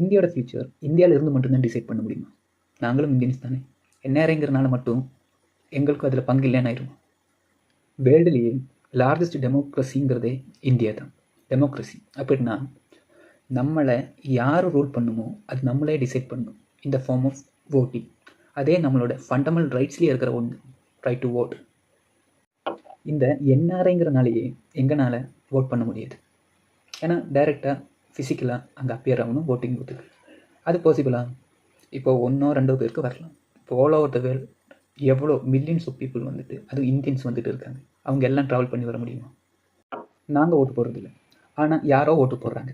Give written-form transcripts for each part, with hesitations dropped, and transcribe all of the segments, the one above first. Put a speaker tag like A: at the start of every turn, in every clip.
A: இந்தியாவோட ஃப்யூச்சர் இந்தியாவில் இருந்து மட்டும்தான் டிசைட் பண்ண முடியுமா? நாங்களும் இந்தியன்ஸ் தானே. என்ஆர்ஐங்கிறனால மட்டும் எங்களுக்கும் அதில் பங்கு இல்லைன்னு ஆயிரும். வேர்ல்டுலேயே லார்ஜஸ்ட் டெமோக்ரஸிங்கிறதே இந்தியா தான். டெமோக்ரஸி அப்படின்னா நம்மளை யார் ரூல் பண்ணுமோ அது நம்மளே டிசைட் பண்ணணும் இந்த ஃபார்ம் ஆஃப் voting. அதே நம்மளோட ஃபண்டமெண்டல் ரைட்ஸ்லேயே இருக்கிற ஒன்று, ரைட் டு vote. இந்த என்ஆர்ஐங்கிறனாலேயே எங்களால் vote பண்ண முடியாது. ஏன்னா டைரெக்டாக ஃபிசிக்கலாக அங்கே அப்பியர் ஆகணும் voting பூத்துக்கு. அது பாசிபிளாக இப்போது 1-2 பேருக்கு வரலாம். இப்போ ஆல் ஓவர் த வேர்ல்டு எவ்வளோ மில்லியன்ஸ் ஆஃப் பீப்புள் வந்துட்டு, அதுவும் இந்தியன்ஸ் வந்துட்டு இருக்காங்க. அவங்க எல்லாம் ட்ராவல் பண்ணி வர முடியுமா? நாங்கள் ஓட்டு போடுறதில்ல, ஆனால் யாரோ ஓட்டு போடுறாங்க.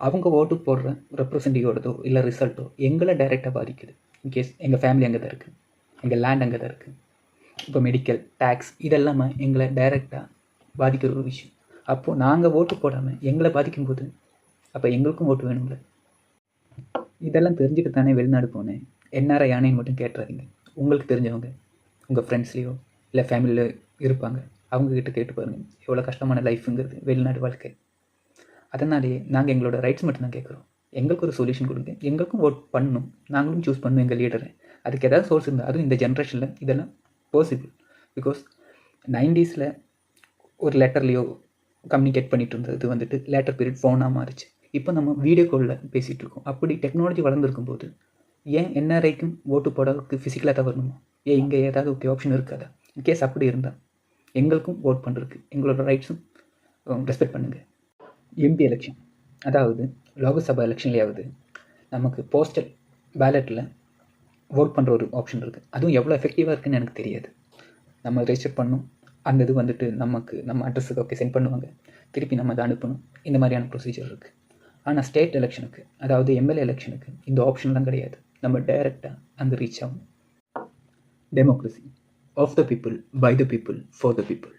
A: அவங்க ஓட்டு போடுற ரெப்ரசன்டேட்டிவோடதோ இல்லை ரிசல்ட்டோ எங்களை டைரெக்டாக பாதிக்குது. இன்கேஸ் எங்கள் ஃபேமிலி அங்கே தான் இருக்குது, எங்கள் லேண்ட் அங்கே தான் இருக்குது. இப்போ மெடிக்கல், டேக்ஸ் இதெல்லாமே எங்களை டைரெக்டாக பாதிக்கிற ஒரு விஷயம். அப்போது நாங்கள் ஓட்டு போடாமல் எங்களை பாதிக்கும்போது அப்போ எங்களுக்கும் ஓட்டு வேணும்ல. இதெல்லாம் தெரிஞ்சுட்டு தானே வெளிநாடு போனேன். என்ஆர்ஐ ஆனேன்னு மட்டும் கேட்டுறாதீங்க. உங்களுக்கு தெரிஞ்சவங்க உங்கள் ஃப்ரெண்ட்ஸ்லேயோ இல்லை ஃபேமிலியிலோ இருப்பாங்க, அவங்கக்கிட்ட கேட்டு பாருங்கள் எவ்வளோ கஷ்டமான லைஃபுங்கிறது வெளிநாடு வாழ்க்கை. அதனாலேயே நாங்கள் எங்களோட ரைட்ஸ் மட்டும்தான் கேட்குறோம். எங்களுக்கு ஒரு சொல்யூஷன் கொடுங்க, எங்களுக்கும் ஓட் பண்ணணும், நாங்களும் சூஸ் பண்ணணும் எங்கள் லீடரை. அதுக்கு ஏதாவது சோர்ஸ் இருந்தால், அதுவும் இந்த ஜென்ரேஷனில் இதெல்லாம் பாசிபிள். பிகாஸ் 90s ஒரு லெட்டர்லேயோ கம்யூனிகேட் பண்ணிட்டு இருந்தது வந்துட்டு லேட்டர் பீரியட் ஃபோனாக மாறிச்சு. இப்போ நம்ம வீடியோ காலில் பேசிகிட்டு இருக்கோம். அப்படி டெக்னாலஜி வளர்ந்துருக்கும் போது ஏன் என்ஆர்ஐக்கும் ஓட்டு போடுறதுக்கு ஃபிசிக்கலாக தான் வரணுமா? ஏன் இங்கே ஏதாவது ஓகே ஆப்ஷன் இருக்காதா? இன்கேஸ் அப்படி இருந்தால் எங்களுக்கும் ஓட் பண்ணுறதுக்கு எங்களோட ரைட்ஸும் ரெஸ்பெக்ட் பண்ணுங்கள். எம்பி எலெக்ஷன், அதாவது லோக்சபா எலெக்ஷன்லேயாவது நமக்கு போஸ்டல் பேலட்டில் ஓட் பண்ணுற ஒரு ஆப்ஷன் இருக்குது. அதுவும் எவ்வளோ எஃபெக்டிவாக இருக்குதுன்னு எனக்கு தெரியாது. நம்ம ரெஜிஸ்டர் பண்ணணும், அந்த இது வந்துட்டு நம்ம அட்ரஸுக்கு ஓகே சென்ட் பண்ணுவாங்க, திருப்பி நம்ம அதை அனுப்பணும். இந்த மாதிரியான ப்ரொசீஜர் இருக்குது. ஆனால் ஸ்டேட் எலெக்ஷனுக்கு, அதாவது எம்எல்ஏ எலெக்ஷனுக்கு இந்த ஆப்ஷன்லாம் கிடையாது. நம்ம டைரெக்டாக அங்கே ரீச் ஆகும். Democracy, of the people, by the people, for the people.